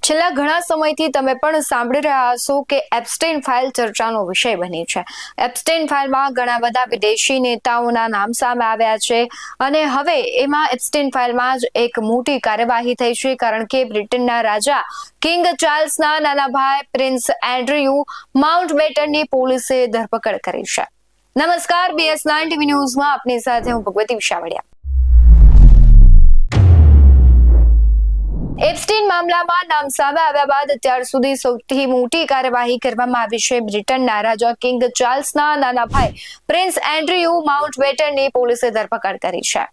છેલ્લા ઘણા સમયથી તમે પણ સાંભળી રહ્યા હશો કે એપ્સ્ટેઇન ફાઇલ ચર્ચાનો વિષય બની છે. એપ્સ્ટેઇન ફાઇલમાં ઘણા બધા વિદેશી નેતાઓના નામ સામે આવ્યા છે અને હવે એમાં એપ્સ્ટેઇન ફાઇલમાં જ એક મોટી કાર્યવાહી થઈ છે, કારણ કે બ્રિટનના રાજા કિંગ ચાર્લ્સના નાના ભાઈ પ્રિન્સ એન્ડ્રયુ માઉન્ટબેટનની પોલીસે ધરપકડ કરી છે. નમસ્કાર, BS9 TV ન્યૂઝમાં આપની સાથે હું ભગવતી વિશાવડિયા. એપ્સ્ટેઇન મામલામાં નામ સામે આવ્યા બાદ અત્યાર સુધી સૌથી મોટી કાર્યવાહી કરવામાં આવી છે. બ્રિટનના રાજા કિંગ ચાર્લ્સના નાના ભાઈ પ્રિન્સ એન્ડ્રયુ માઉન્ટબેટનની પોલીસે ધરપકડ કરી છે.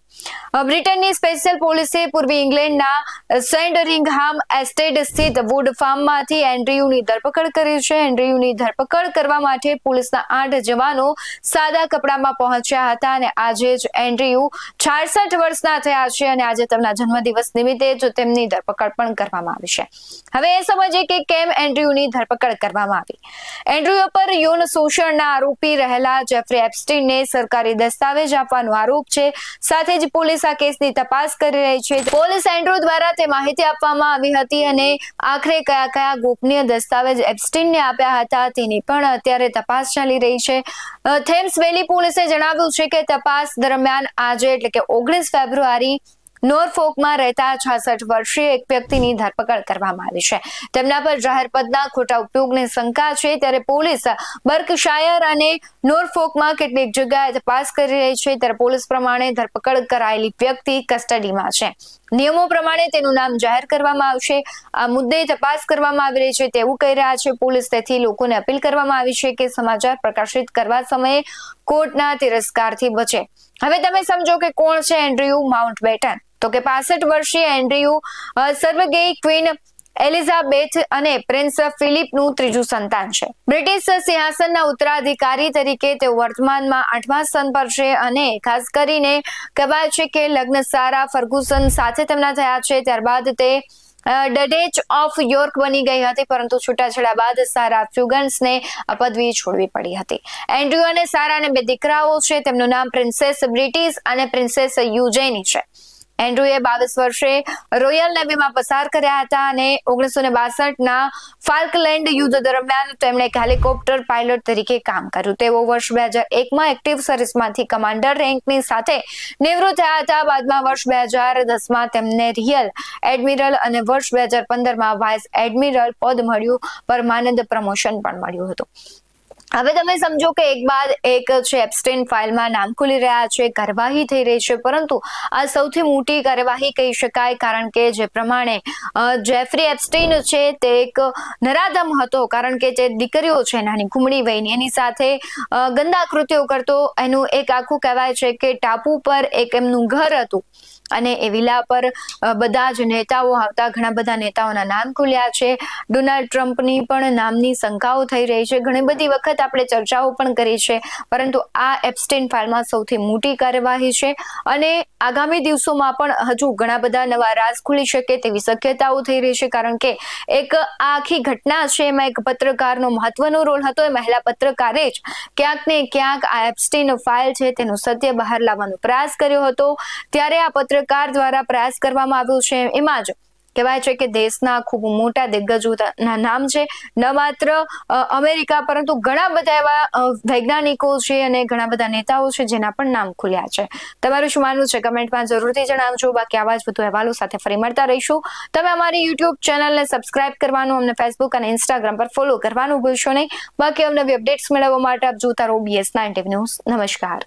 બ્રિટનની સ્પેશિયલ પોલીસે પૂર્વી ઇંગ્લેન્ડના સેન્ડરિંગહામ એસ્ટેટ સ્થિત વુડ ફાર્મમાંથી એન્ડ્રયુની ધરપકડ કરી છે. એન્ડ્રયુની ધરપકડ કરવા માટે પોલીસના 8 જવાનો સાદા કપડામાં પહોંચ્યા હતા અને આજે જ એન્ડ્રયુ 66 વર્ષના થયા છે અને આજે તેમના જન્મદિવસ નિમિત્તે જ તેમની ધરપકડ પણ કરવામાં આવી છે. હવે એ સમજીએ કે કેમ એન્ડ્રયુની ધરપકડ કરવામાં આવી. એન્ડ્રયુ પર યૌન શોષણના આરોપી રહેલા જેફરી એપ્સ્ટેઇનને સરકારી દસ્તાવેજ આપવાનો આરોપ છે. સાથે જ પોલીસ આ કેસની તપાસ કરી રહી છે. પોલીસ એન્ડ્રયુ દ્વારા તે માહિતી આપવામાં આવી હતી અને આખરે કયા ગોપનીય દસ્તાવેજ એપ્સ્ટેઇનને આપ્યા હતા તેની પણ અત્યારે તપાસ ચાલી રહી છે. થેમ્સ વેલી પોલીસે જણાવ્યું છે કે તપાસ દરમિયાન આજે એટલે કે 19 ફેબ્રુઆરી નોરફોકમાં રહેતા 66 વર્ષીય એક વ્યક્તિની ધરપકડ કરવામાં આવી છે. તેમના પર જાહેર પદના ખોટા ઉપયોગની શંકા છે, ત્યારે પોલીસ બર્કશાયર અને નોરફોકમાં કેટલીક જગ્યાએ તપાસ કરી રહી છે. ત્યારે પોલીસ પ્રમાણે ધરપકડ કરાયેલી વ્યક્તિ કસ્ટડીમાં છે. નિયમો પ્રમાણે તેનું નામ જાહેર કરવામાં આવશે. આ મુદ્દે તપાસ કરવામાં આવી રહી છે તેવું કહી રહ્યા છે પોલીસ. તેથી લોકોને અપીલ કરવામાં આવી છે કે સમાચાર પ્રકાશિત કરવા સમયે કોર્ટના તિરસ્કારથી બચે. હવે તમે સમજો કે કોણ છે એન્ડ્રયુ માઉન્ટબેટન. તો કે 65 વર્ષીય એન્ડ્રયુ સર્વગેઈ ક્વીન એલિઝાબેથ અને પ્રિન્સ ફિલિપનું ત્રીજું સંતાન છે. બ્રિટિશ સિંહાસનના ઉત્તરાધિકારી તરીકે તેઓ વર્તમાનમાં 8મા સ્થાન પર છે અને ખાસ કરીને કહેવાય છે કે લગ્ન સારા ફર્ગુસન સાથે તેમના થયા છે. ત્યારબાદ તે ડડેચ ઓફ યોર્ક બની ગઈ હતી, પરંતુ છૂટાછેડા બાદ સારા ફ્યુગન્સને આ પદવી છોડવી પડી હતી. એન્ડ્રયુ અને સારાને 2 દીકરાઓ છે. તેમનું નામ પ્રિન્સેસ બ્રિટિશ અને પ્રિન્સેસ યુજેની છે. એન્ડ્રુએ 22 વર્ષે રોયલ નેવીમાં પસાર કર્યા હતા અને 1962ના ફાલ્કલેન્ડ યુદ્ધ દરમિયાન તેમણે એક હેલિકોપ્ટર પાયલટ તરીકે કામ કર્યું. તેઓ વર્ષ 2001માં એક્ટિવ સર્વિસમાંથી કમાન્ડર રેન્કની સાથે નિવૃત્ત થયા હતા. બાદમાં વર્ષ 2010માં તેમને રિયલ એડમિરલ અને વર્ષ 2015માં વાઇસ એડમિરલ પદ મળ્યું. પરમાનન્ટ પ્રમોશન પણ મળ્યું હતું. હવે તમે સમજો કે એક બાદ એક છે એપ્સ્ટેઇન ફાઇલમાં નામ ખુલી રહ્યા છે, કાર્યવાહી થઈ રહી છે, પરંતુ આ સૌથી મોટી કાર્યવાહી કહી શકાય, કારણ કે જે પ્રમાણે જેફરી એપ્સ્ટેઇન છે તે એક નરાધમ હતો, કારણ કે જે દીકરીઓ છે નાની કુમળી વયની એની સાથે ગંદા કૃત્યો કરતો. એનું એક આખું કહેવાય છે કે ટાપુ પર એક એમનું ઘર હતું અને એ વિલા પર બધા જ નેતાઓ આવતા. ઘણા બધા નેતાઓના નામ ખુલ્યા છે. ડોનાલ્ડ ટ્રમ્પની પણ નામની શંકાઓ થઈ રહી છે. ઘણી બધી વખત આપણે ચર્ચાઓ પણ કરી છે, પરંતુ આ એપ્સ્ટેઇન ફાઇલમાં સૌથી મોટી કાર્યવાહી છે અને આગામી દિવસોમાં પણ હજુ ઘણા બધા નવા રાઝ ખુલી શકે તેવી શક્યતાઓ થઈ રહી છે, કારણ કે એક આખી ઘટના છે એમાં એક પત્રકારનો મહત્વનો રોલ હતો. એ મહિલા પત્રકારે જ ક્યાંક ને ક્યાંક આ એપ્સ્ટેઇન ફાઇલ છે તેનું સત્ય બહાર લાવવાનો પ્રયાસ કર્યો હતો. ત્યારે આ પત્રકાર દ્વારા પ્રયાસ કરવામાં આવ્યો છે. એમાં જ કહેવાય છે કે દેશના ખૂબ મોટા દિગ્ગજોના નામ છે, ન માત્ર અમેરિકા પરંતુ ઘણા બધા એવા વૈજ્ઞાનિકો છે અને ઘણા બધા નેતાઓ છે જેના પણ નામ ખુલ્યા છે. તમારું શું માનવું છે કમેન્ટમાં જરૂરથી જણાવજો. બાકી આવા જ વધુ અહેવાલો સાથે ફરી મળતા રહીશું. તમે અમારી YouTube ચેનલને સબસ્ક્રાઇબ કરવાનું, અમને Facebook અને Instagram પર ફોલો કરવાનું ભૂલશો નહીં. બાકી અવનવી અપડેટ્સ મેળવવા માટે આપ જોતા રહો BS9 TV ન્યૂઝ. નમસ્કાર.